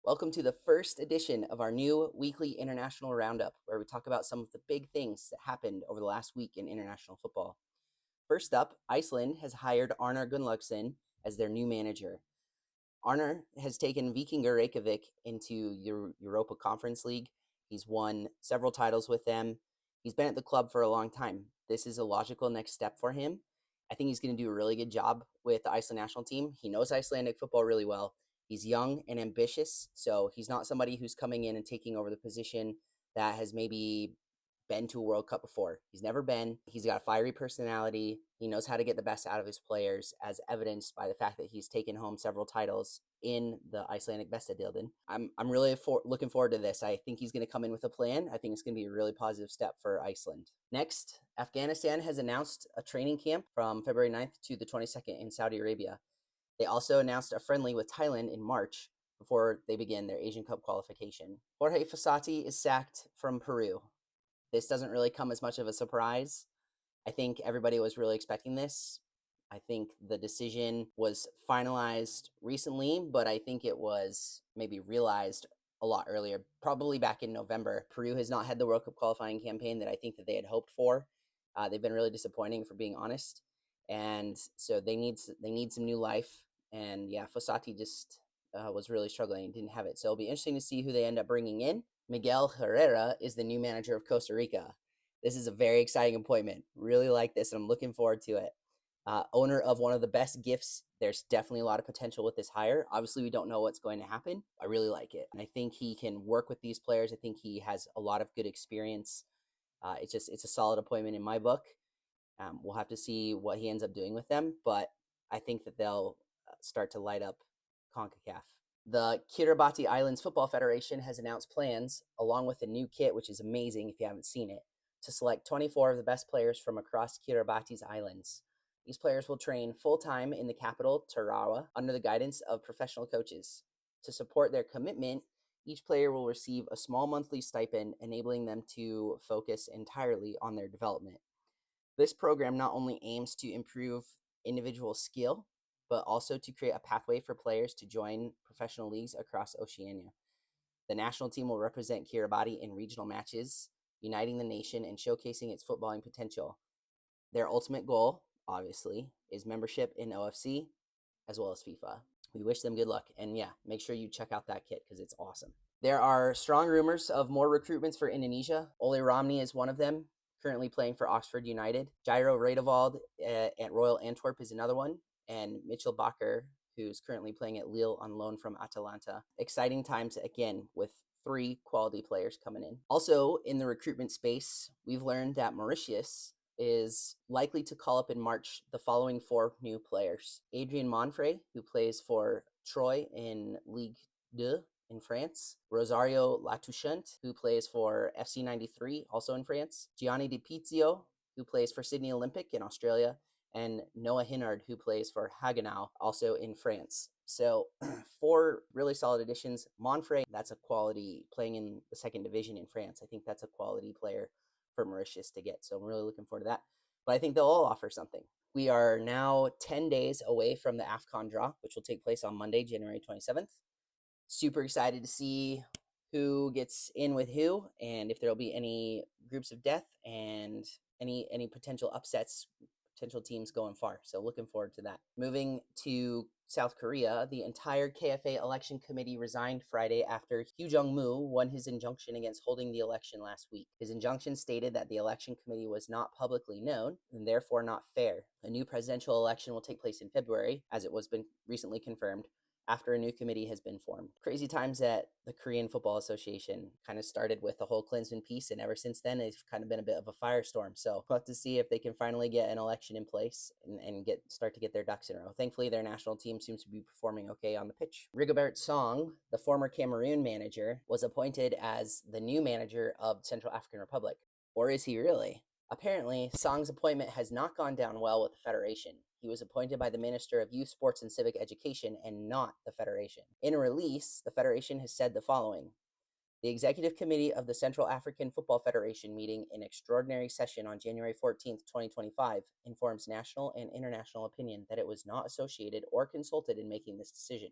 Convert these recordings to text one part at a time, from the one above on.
Welcome to the first edition of our new weekly international roundup, where we talk about some of the big things that happened over the last week in international football. First up, Iceland has hired Arnar Gunnlaugsson as their new manager. Arnar has taken Víkingur Reykjavik into Europa Conference League. He's won several titles with them. He's been at the club for a long time. This is a logical next step for him. I think he's going to do a really good job with the Iceland national team. He knows Icelandic football really well. He's young and ambitious, so he's not somebody who's coming in and taking over the position that has maybe been to a World Cup before. He's never been. He's got a fiery personality. He knows how to get the best out of his players, as evidenced by the fact that he's taken home several titles in the Icelandic Bestadeildin. I'm really looking forward to this. I think he's going to come in with a plan. I think it's going to be a really positive step for Iceland. Next, Afghanistan has announced a training camp from February 9th to the 22nd in Saudi Arabia. They also announced a friendly with Thailand in March before they begin their Asian Cup qualification. Jorge Fossati is sacked from Peru. This doesn't really come as much of a surprise. I think everybody was really expecting this. I think the decision was finalized recently, but I think it was maybe realized a lot earlier, probably back in November. Peru has not had the World Cup qualifying campaign that I think that they had hoped for. They've been really disappointing, for being honest, and so they need some new life. And yeah, Fossati just was really struggling, didn't have it. So it'll be interesting to see who they end up bringing in. Miguel Herrera is the new manager of Costa Rica. This is a very exciting appointment. Really like this, and I'm looking forward to it. Owner of one of the best gifts, there's definitely a lot of potential with this hire. Obviously, we don't know what's going to happen. I really like it, and I think he can work with these players. I think he has a lot of good experience. It's a solid appointment in my book. We'll have to see what he ends up doing with them, but I think that they'll start to light up CONCACAF. The Kiribati Islands Football Federation has announced plans, along with a new kit, which is amazing if you haven't seen it, to select 24 of the best players from across Kiribati's islands. These players will train full-time in the capital, Tarawa, under the guidance of professional coaches. To support their commitment, each player will receive a small monthly stipend, enabling them to focus entirely on their development. This program not only aims to improve individual skill, but also to create a pathway for players to join professional leagues across Oceania. The national team will represent Kiribati in regional matches, uniting the nation and showcasing its footballing potential. Their ultimate goal, obviously, is membership in OFC as well as FIFA. We wish them good luck, and yeah, make sure you check out that kit because it's awesome. There are strong rumors of more recruitments for Indonesia. Ole Romney is one of them, currently playing for Oxford United. Jairo Redewald at Royal Antwerp is another one, and Mitchell Bakker, who's currently playing at Lille on loan from Atalanta. Exciting times again with 3 quality players coming in. Also, in the recruitment space, we've learned that Mauritius is likely to call up in March the following 4 new players. Adrien Monfray, who plays for Troyes in Ligue 2 in France. Rosario Latouchant, who plays for FC 93, also in France. Gianni Di Pizio, who plays for Sydney Olympic in Australia. And Noah Hinnard, who plays for Haguenau, also in France. So 4 really solid additions. Monfray, that's a quality, playing in the 2nd division in France. I think that's a quality player for Mauritius to get. So I'm really looking forward to that. But I think they'll all offer something. We are now 10 days away from the AFCON draw, which will take place on Monday, January 27th. Super excited to see who gets in with who, and if there'll be any groups of death and any potential upsets, potential teams going far. So looking forward to that. Moving to South Korea, the entire KFA election committee resigned Friday after Hugh Jung-moo won his injunction against holding the election last week. His injunction stated that the election committee was not publicly known and therefore not fair. A new presidential election will take place in February, as it was been recently confirmed, after a new committee has been formed. Crazy times at the Korean Football Association. Kind of started with the whole Klinsmann piece, and ever since then, it's kind of been a bit of a firestorm. So we'll have to see if they can finally get an election in place and start to get their ducks in a row. Thankfully, their national team seems to be performing okay on the pitch. Rigobert Song, the former Cameroon manager, was appointed as the new manager of Central African Republic. Or is he really? Apparently, Song's appointment has not gone down well with the Federation. He was appointed by the Minister of Youth, Sports, and Civic Education and not the Federation. In a release, the Federation has said the following: the Executive Committee of the Central African Football Federation, meeting in extraordinary session on January 14th, 2025, informs national and international opinion that it was not associated or consulted in making this decision.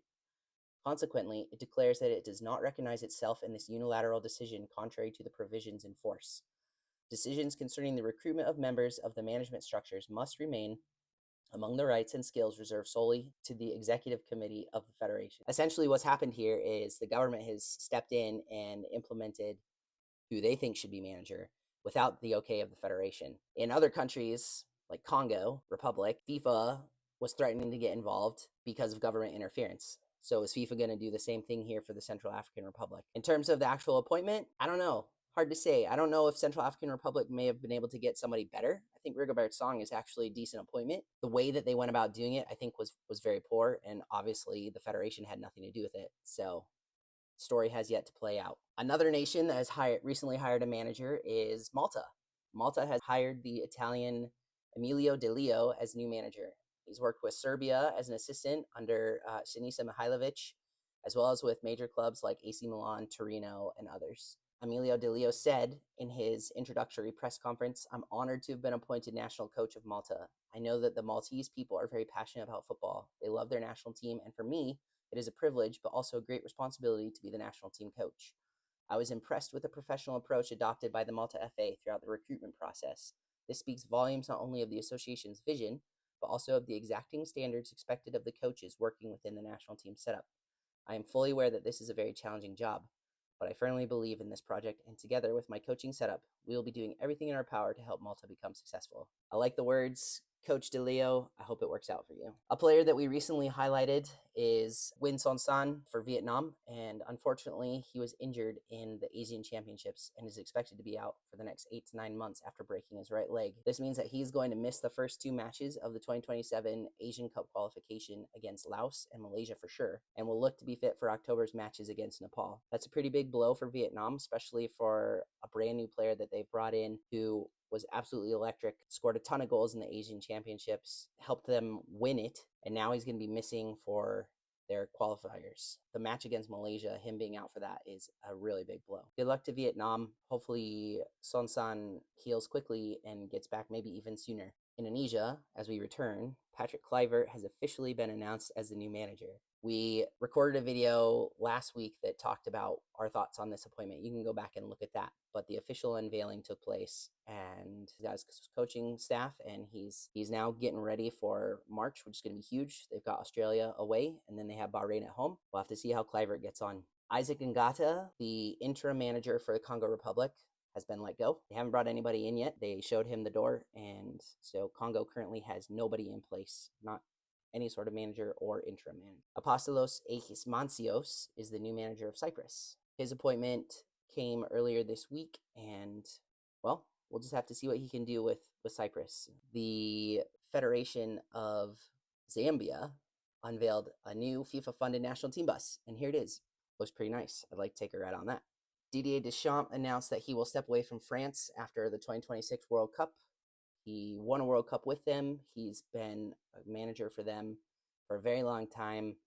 Consequently, it declares that it does not recognize itself in this unilateral decision contrary to the provisions in force. Decisions concerning the recruitment of members of the management structures must remain among the rights and skills reserved solely to the executive committee of the federation. Essentially, what's happened here is the government has stepped in and implemented who they think should be manager without the okay of the federation. In other countries, like Congo Republic, FIFA was threatening to get involved because of government interference. So is FIFA going to do the same thing here for the Central African Republic? In terms of the actual appointment, I don't know. Hard to say. I don't know if Central African Republic may have been able to get somebody better. I think Rigobert Song is actually a decent appointment. The way that they went about doing it, I think, was very poor, and obviously the federation had nothing to do with it. So story has yet to play out. Another nation that has recently hired a manager is Malta. Malta has hired the Italian Emilio De Leo as new manager. He's worked with Serbia as an assistant under Sinisa Mihailovic, as well as with major clubs like AC Milan, Torino, and others. Emilio De Leo said in his introductory press conference, "I'm honored to have been appointed national coach of Malta. I know that the Maltese people are very passionate about football. They love their national team, and for me, it is a privilege, but also a great responsibility to be the national team coach. I was impressed with the professional approach adopted by the Malta FA throughout the recruitment process. This speaks volumes not only of the association's vision, but also of the exacting standards expected of the coaches working within the national team setup. I am fully aware that this is a very challenging job, but I firmly believe in this project, and together with my coaching setup, we will be doing everything in our power to help Malta become successful." I like the words, Coach De Leo. I hope it works out for you. A player that we recently highlighted is Win Son San for Vietnam, and unfortunately, he was injured in the Asian Championships and is expected to be out for the next 8 to 9 months after breaking his right leg. This means that he's going to miss the first 2 matches of the 2027 Asian Cup qualification against Laos and Malaysia for sure, and will look to be fit for October's matches against Nepal. That's a pretty big blow for Vietnam, especially for a brand new player that they've brought in who was absolutely electric, scored a ton of goals in the Asian Championships, helped them win it, and now he's going to be missing for their qualifiers. The match against Malaysia, him being out for that is a really big blow. Good luck to Vietnam. Hopefully Son San heals quickly and gets back maybe even sooner. Indonesia, as we return, Patrick Kluivert has officially been announced as the new manager. We recorded a video last week that talked about our thoughts on this appointment. You can go back and look at that. But the official unveiling took place, and he's got his coaching staff, and he's now getting ready for March, which is going to be huge. They've got Australia away, and then they have Bahrain at home. We'll have to see how Kluivert gets on. Isaac Ngata, the interim manager for the Congo Republic, has been let go. They haven't brought anybody in yet. They showed him the door, and so Congo currently has nobody in place, not any sort of manager or interim manager. Apostolos Echismansios is the new manager of Cyprus. His appointment came earlier this week, and, well, we'll just have to see what he can do with Cyprus. The Federation of Zambia unveiled a new FIFA-funded national team bus, and here it is. Looks pretty nice. I'd like to take a ride on that. Didier Deschamps announced that he will step away from France after the 2026 World Cup. He won a World Cup with them. He's been a manager for them for a very long time.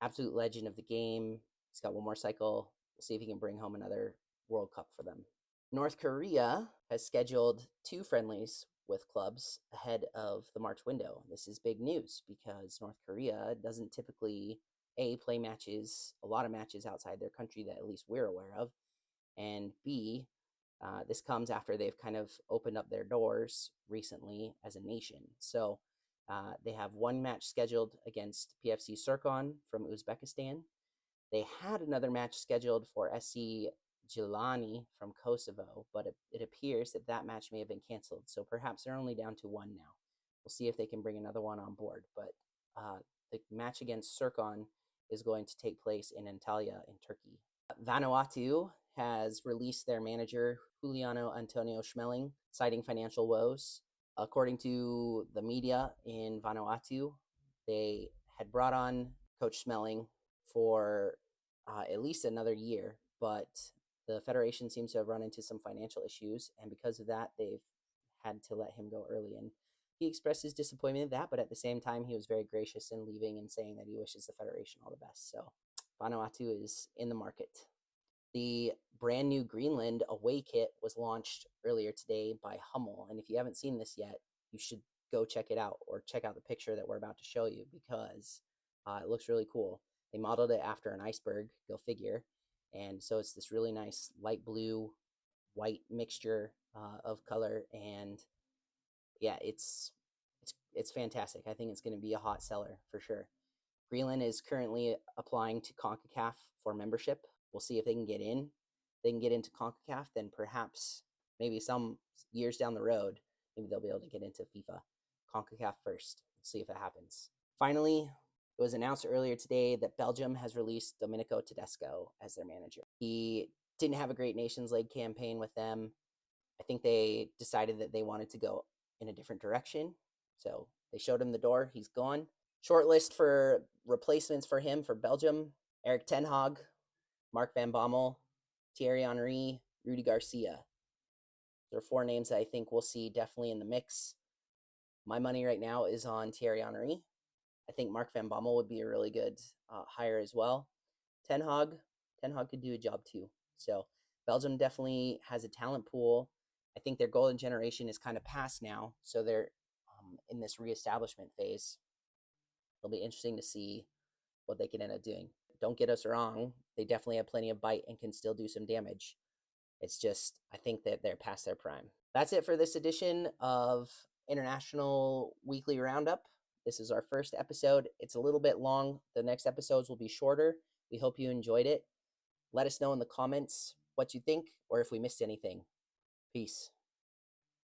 Absolute legend of the game. He's got one more cycle. We'll see if he can bring home another World Cup for them. North Korea has scheduled 2 friendlies with clubs ahead of the March window. This is big news because North Korea doesn't typically, A, play matches, a lot of matches outside their country that at least we're aware of, and B, this comes after they've kind of opened up their doors recently as a nation. So they have 1 match scheduled against PFC Sirkon from Uzbekistan. They had another match scheduled for SC Gilani from Kosovo, but it appears that match may have been canceled. So perhaps they're only down to 1 now. We'll see if they can bring another one on board. But the match against Sirkon is going to take place in Antalya in Turkey. Vanuatu has released their manager, Juliano Antonio Schmeling, citing financial woes. According to the media in Vanuatu, they had brought on Coach Schmeling for at least another year, but the federation seems to have run into some financial issues, and because of that, they've had to let him go early. And he expressed his disappointment at that, but at the same time, he was very gracious in leaving and saying that he wishes the federation all the best. So Vanuatu is in the market. The brand new Greenland away kit was launched earlier today by Hummel, and if you haven't seen this yet, you should go check it out, or check out the picture that we're about to show you, because it looks really cool. They modeled it after an iceberg, go figure. And so it's this really nice light blue, white mixture of color. And yeah, it's fantastic. I think it's going to be a hot seller for sure. Greenland is currently applying to CONCACAF for membership. We'll see if they can get in. If they can get into CONCACAF, then perhaps maybe some years down the road, maybe they'll be able to get into FIFA. CONCACAF first. Let's see if it happens. Finally, it was announced earlier today that Belgium has released Domenico Tedesco as their manager. He didn't have a great Nations League campaign with them. I think they decided that they wanted to go in a different direction. So they showed him the door. He's gone. Short list for replacements for him for Belgium: Erik ten Hag, Mark van Bommel, Thierry Henry, Rudy Garcia. There are 4 names that I think we'll see definitely in the mix. My money right now is on Thierry Henry. I think Mark van Bommel would be a really good hire as well. Ten Hag could do a job too. So Belgium definitely has a talent pool. I think their golden generation is kind of past now, so they're in this reestablishment phase. It'll be interesting to see what they can end up doing. Don't get us wrong, they definitely have plenty of bite and can still do some damage. It's just, I think that they're past their prime. That's it for this edition of International Weekly Roundup. This is our first episode. It's a little bit long. The next episodes will be shorter. We hope you enjoyed it. Let us know in the comments what you think or if we missed anything. Peace.